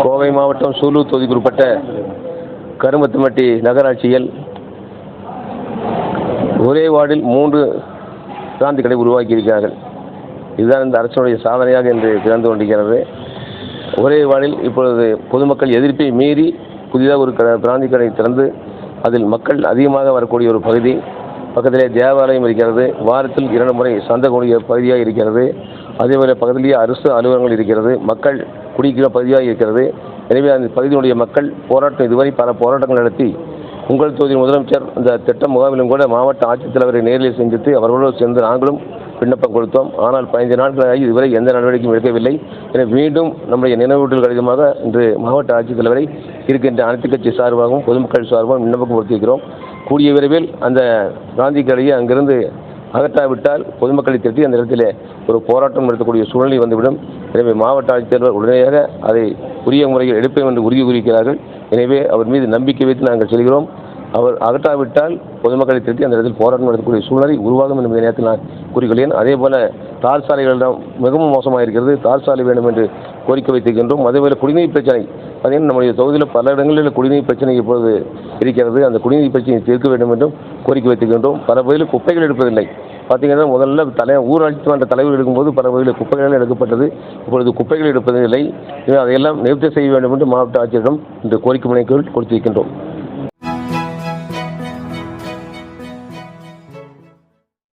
கோவை மாவட்டம் சூலூர் தொகுதிக்குட்பட்ட கருமத்துமட்டி நகராட்சியில் ஒரே வார்டில் 3 பிராந்தி கடை உருவாக்கியிருக்கிறார்கள். இதுதான் இந்த அரசுடைய சாதனையாக இன்று திறந்து கொண்டிருக்கிறது. ஒரே வார்டில் இப்பொழுது பொதுமக்கள் எதிர்ப்பை மீறி புதிதாக ஒரு பிராந்தி கடை திறந்து அதில் மக்கள் அதிகமாக வரக்கூடிய ஒரு பகுதி. பக்கத்திலே தேவாலயம் இருக்கிறது. வாரத்தில் 2 முறை சந்தைக்கூடிய பகுதியாக இருக்கிறது. அதேபோல் பக்கத்திலேயே அரசு அலுவலகங்கள் இருக்கிறது. மக்கள் குடிக்கிற பகுதியாக இருக்கிறது. எனவே அந்த பகுதியினுடைய மக்கள் போராட்டம் இதுவரை பல போராட்டங்கள் நடத்தி உங்கள் தொகுதி முதலமைச்சர் இந்த திட்ட முகாமிலும் கூட மாவட்ட ஆட்சித்தலைவரை நேரில் சந்தித்து அவர்களோடு சேர்ந்து நாங்களும் விண்ணப்பம் கொடுத்தோம். ஆனால் 15 நாட்களாகி இதுவரை எந்த நடவடிக்கையும் எடுக்கவில்லை. எனவே மீண்டும் நம்முடைய நினைவூட்டல் கடிதமாக இன்று மாவட்ட ஆட்சித்தலைவரை இருக்கின்ற அனைத்து கட்சி சார்பாகவும் பொதுமக்கள் சார்பாகவும் விண்ணப்பம் கொடுத்திருக்கிறோம். கூடிய விரைவில் அந்த காந்தி கடையை அங்கிருந்து அகற்றாவிட்டால் பொதுமக்களை திரட்டி அந்த இடத்திலே ஒரு போராட்டம் நடத்தக்கூடிய சூழ்நிலை வந்துவிடும். எனவே மாவட்ட ஆட்சித்தலைவர் உடனடியாக அதை உரிய முறையில் எடுப்பேன் என்று உறுதி கூறியிருக்கிறார்கள். எனவே அவர் மீது நம்பிக்கை வைத்து நாங்கள் செல்கிறோம். அவர் அகற்றாவிட்டால் பொதுமக்களை திரட்டி அந்த இடத்தில் போராட்டம் நடத்தக்கூடிய சூழ்நிலை உருவாகும் என்பதை நேரத்தில் நான் கூறிக்கொள்கிறேன். அதே போல தார் சாலைகளிடம் மிகவும் மோசமாக இருக்கிறது. தார் சாலை வேண்டும் என்று கோரிக்கை வைத்திருக்கின்றோம். அதேபோல் குடிநீர் பிரச்சனை பார்த்தீங்கன்னா நம்முடைய தொகுதியில் பல இடங்களில் குடிநீர் பிரச்சனை இப்பொழுது இருக்கிறது. அந்த குடிநீர் பிரச்சனையை தீர்க்க வேண்டும் என்றும் கோரிக்கை வைத்திருக்கின்றோம். பல பகுதியில் குப்பைகள் எடுப்பதில்லை. பார்த்தீங்கன்னா முதல்ல ஊராட்சி மன்ற தலைவர் எடுக்கும்போது பல பகுதியில் குப்பைகள் எடுக்கப்பட்டது. இப்பொழுது குப்பைகள் எடுப்பதில்லை. அதையெல்லாம் நிறுத்தி செய்ய வேண்டும் என்று மாவட்ட ஆட்சியரிடம் இந்த கோரிக்கை மனுக்கள் கொடுத்திருக்கின்றோம்.